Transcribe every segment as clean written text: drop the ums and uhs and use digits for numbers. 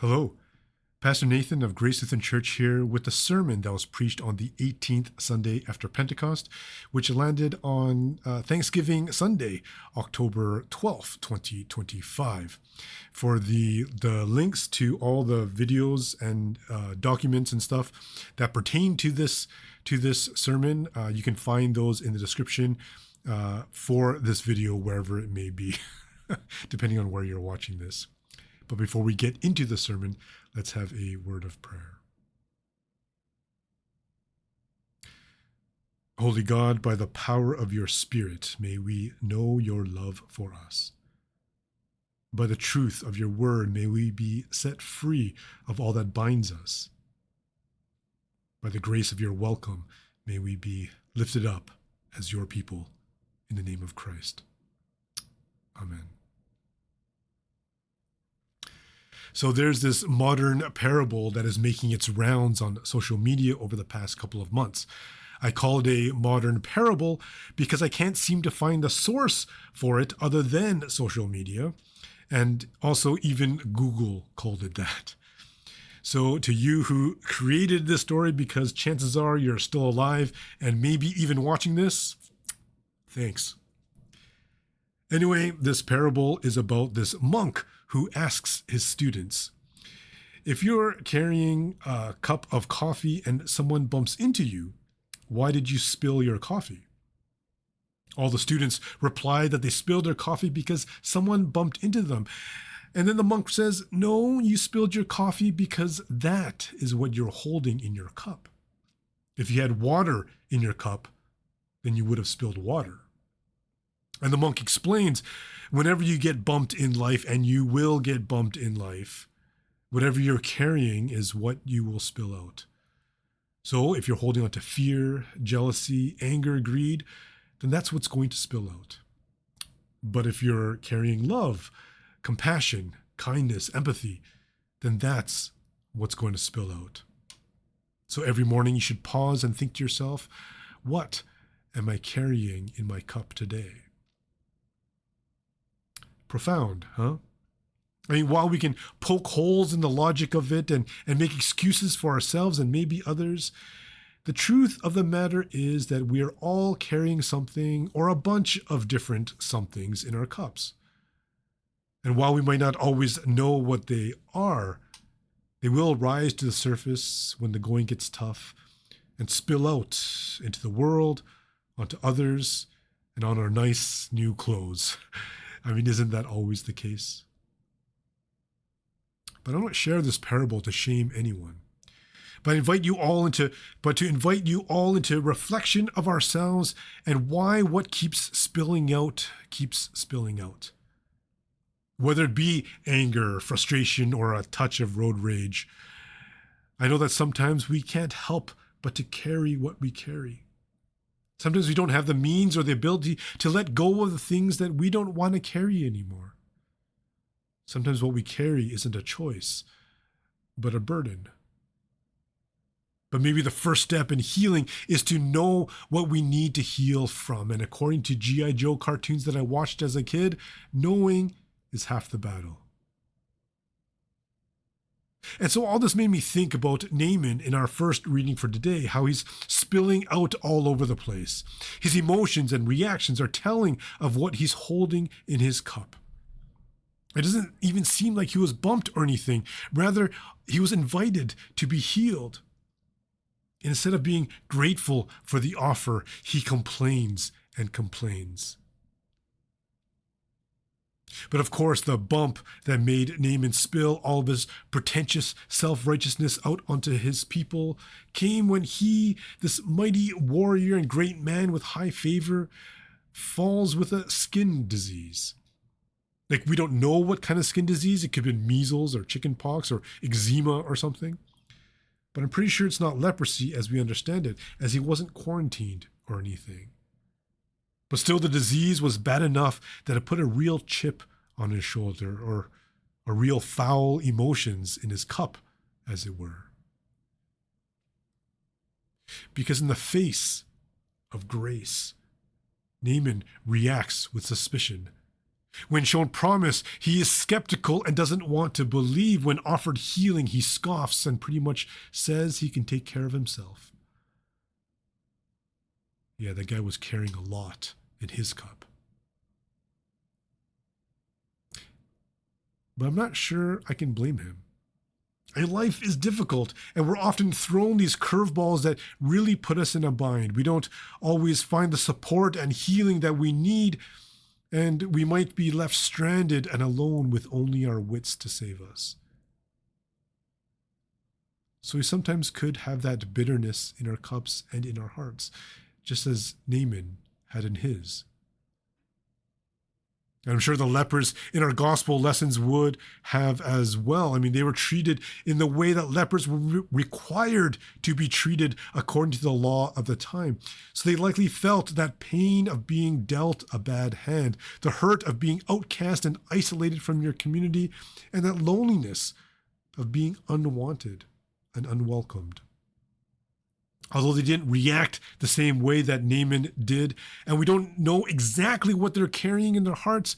Hello, Pastor Nathan of Grace Lutheran Church here with the sermon that was preached on the 18th Sunday after Pentecost, which landed on Thanksgiving Sunday, October 12th, 2025. For the links to all the videos and documents and stuff that pertain to this sermon, you can find those in the description for this video, wherever it may be, depending on where you're watching this. But before we get into the sermon, let's have a word of prayer. Holy God, by the power of your Spirit, may we know your love for us. By the truth of your word, may we be set free of all that binds us. By the grace of your welcome, may we be lifted up as your people in the name of Christ. Amen. So there's this modern parable that is making its rounds on social media over the past couple of months. I call it a modern parable because I can't seem to find a source for it other than social media, and also even Google called it that. So to you who created this story, because chances are you're still alive and maybe even watching this, thanks. Anyway, this parable is about this monk who asks his students, if you're carrying a cup of coffee and someone bumps into you, why did you spill your coffee? All the students reply that they spilled their coffee because someone bumped into them. And then the monk says, no, you spilled your coffee because that is what you're holding in your cup. If you had water in your cup, then you would have spilled water. And the monk explains, whenever you get bumped in life, and you will get bumped in life, whatever you're carrying is what you will spill out. So if you're holding on to fear, jealousy, anger, greed, then that's what's going to spill out. But if you're carrying love, compassion, kindness, empathy, then that's what's going to spill out. So every morning you should pause and think to yourself, what am I carrying in my cup today? Profound, huh? I mean, while we can poke holes in the logic of it and make excuses for ourselves and maybe others, the truth of the matter is that we are all carrying something or a bunch of different somethings in our cups. And while we might not always know what they are, they will rise to the surface when the going gets tough and spill out into the world, onto others, and on our nice new clothes. I mean, isn't that always the case? But I don't share this parable to shame anyone, but to invite you all into reflection of ourselves and why what keeps spilling out. Whether it be anger, frustration, or a touch of road rage, I know that sometimes we can't help but to carry what we carry. Sometimes we don't have the means or the ability to let go of the things that we don't want to carry anymore. Sometimes what we carry isn't a choice, but a burden. But maybe the first step in healing is to know what we need to heal from. And according to G.I. Joe cartoons that I watched as a kid, knowing is half the battle. And so all this made me think about Naaman in our first reading for today, how he's spilling out all over the place. His emotions and reactions are telling of what he's holding in his cup. It doesn't even seem like he was bumped or anything. Rather, he was invited to be healed. Instead of being grateful for the offer, he complains and complains. But of course, the bump that made Naaman spill all of his pretentious self-righteousness out onto his people came when he, this mighty warrior and great man with high favor, falls with a skin disease. Like, we don't know what kind of skin disease. It could have been measles or chickenpox or eczema or something. But I'm pretty sure it's not leprosy as we understand it, as he wasn't quarantined or anything. But still, the disease was bad enough that it put a real chip on his shoulder, or a real foul emotions in his cup, as it were. Because in the face of grace, Naaman reacts with suspicion. When shown promise, he is skeptical and doesn't want to believe. When offered healing, he scoffs and pretty much says he can take care of himself. Yeah, that guy was carrying a lot in his cup. But I'm not sure I can blame him. And life is difficult, and we're often thrown these curveballs that really put us in a bind. We don't always find the support and healing that we need, and we might be left stranded and alone with only our wits to save us. So we sometimes could have that bitterness in our cups and in our hearts, just as Naaman had in his. And I'm sure the lepers in our gospel lessons would have as well. I mean, they were treated in the way that lepers were required to be treated according to the law of the time. So they likely felt that pain of being dealt a bad hand, the hurt of being outcast and isolated from your community, and that loneliness of being unwanted and unwelcomed. Although they didn't react the same way that Naaman did, and we don't know exactly what they're carrying in their hearts,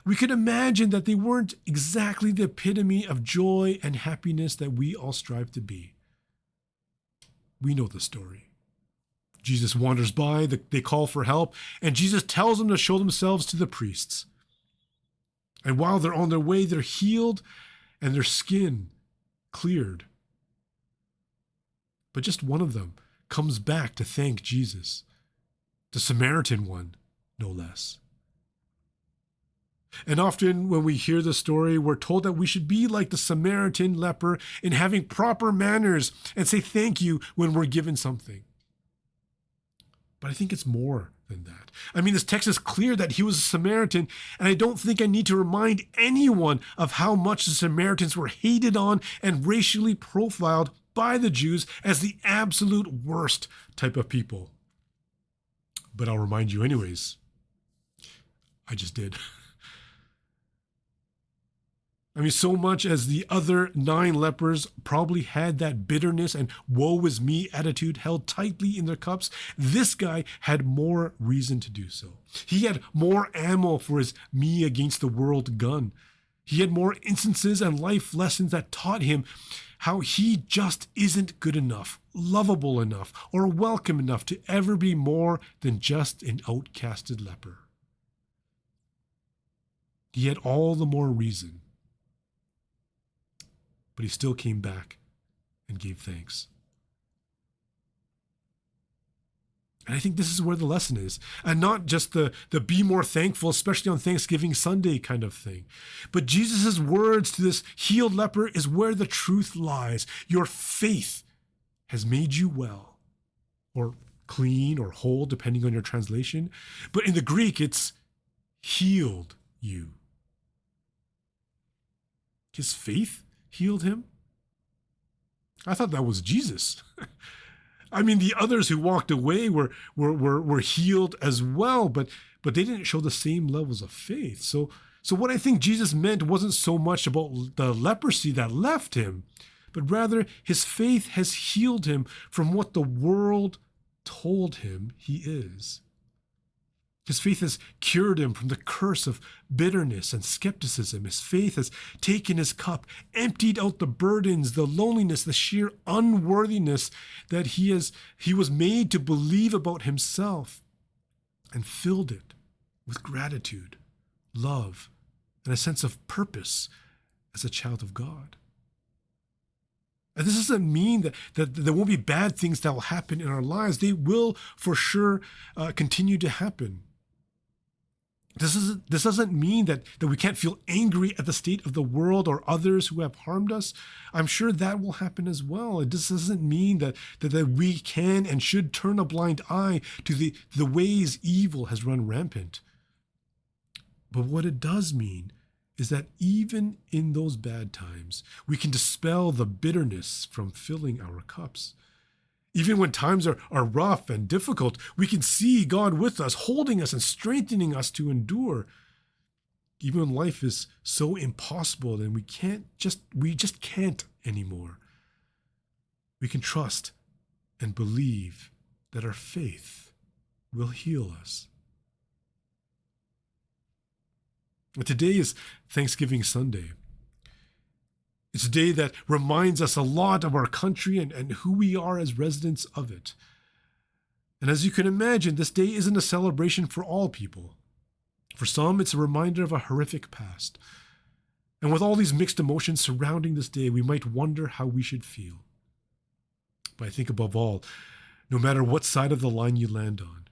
we could imagine that they weren't exactly the epitome of joy and happiness that we all strive to be. We know the story. Jesus wanders by, they call for help, and Jesus tells them to show themselves to the priests. And while they're on their way, they're healed and their skin cleared. But just one of them comes back to thank Jesus, the Samaritan one, no less. And often when we hear the story, we're told that we should be like the Samaritan leper in having proper manners and say thank you when we're given something. But I think it's more than that. I mean, this text is clear that he was a Samaritan, and I don't think I need to remind anyone of how much the Samaritans were hated on and racially profiled by the Jews as the absolute worst type of people. But I'll remind you anyways. I just did. I mean, so much as the other 9 lepers probably had that bitterness and woe is me attitude held tightly in their cups, this guy had more reason to do so. He had more ammo for his me against the world gun. He had more instances and life lessons that taught him how he just isn't good enough, lovable enough, or welcome enough to ever be more than just an outcasted leper. He had all the more reason, but he still came back and gave thanks. And I think this is where the lesson is, and not just the be more thankful, especially on Thanksgiving Sunday kind of thing. But Jesus' words to this healed leper is where the truth lies. Your faith has made you well, or clean, or whole, depending on your translation. But in the Greek, it's healed you. His faith healed him? I thought that was Jesus. I mean, the others who walked away were healed as well, but they didn't show the same levels of faith. So what I think Jesus meant wasn't so much about the leprosy that left him, but rather his faith has healed him from what the world told him he is. His faith has cured him from the curse of bitterness and skepticism. His faith has taken his cup, emptied out the burdens, the loneliness, the sheer unworthiness that he was made to believe about himself, and filled it with gratitude, love, and a sense of purpose as a child of God. And this doesn't mean that there won't be bad things that will happen in our lives. They will for sure continue to happen. This doesn't mean that we can't feel angry at the state of the world or others who have harmed us. I'm sure that will happen as well. It just doesn't mean that we can and should turn a blind eye to the ways evil has run rampant. But what it does mean is that even in those bad times, we can dispel the bitterness from filling our cups. Even when times are rough and difficult, we can see God with us, holding us and strengthening us to endure. Even when life is so impossible and we just can't anymore, we can trust and believe that our faith will heal us. Today is Thanksgiving Sunday. It's a day that reminds us a lot of our country and who we are as residents of it. And as you can imagine, this day isn't a celebration for all people. For some, it's a reminder of a horrific past. And with all these mixed emotions surrounding this day, we might wonder how we should feel. But I think above all, no matter what side of the line you land on,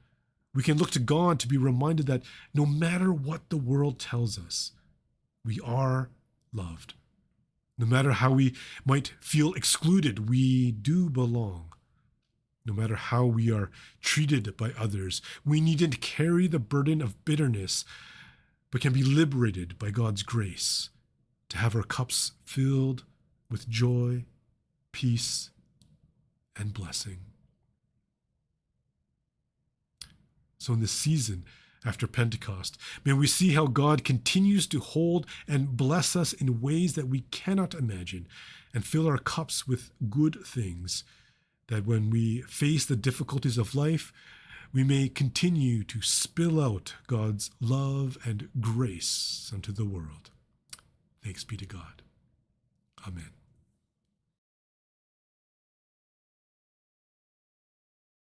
we can look to God to be reminded that no matter what the world tells us, we are loved. No matter how we might feel excluded, we do belong. No matter how we are treated by others, we needn't carry the burden of bitterness, but can be liberated by God's grace to have our cups filled with joy, peace, and blessing. So in this season after Pentecost, may we see how God continues to hold and bless us in ways that we cannot imagine and fill our cups with good things, that when we face the difficulties of life, we may continue to spill out God's love and grace unto the world. Thanks be to God. Amen.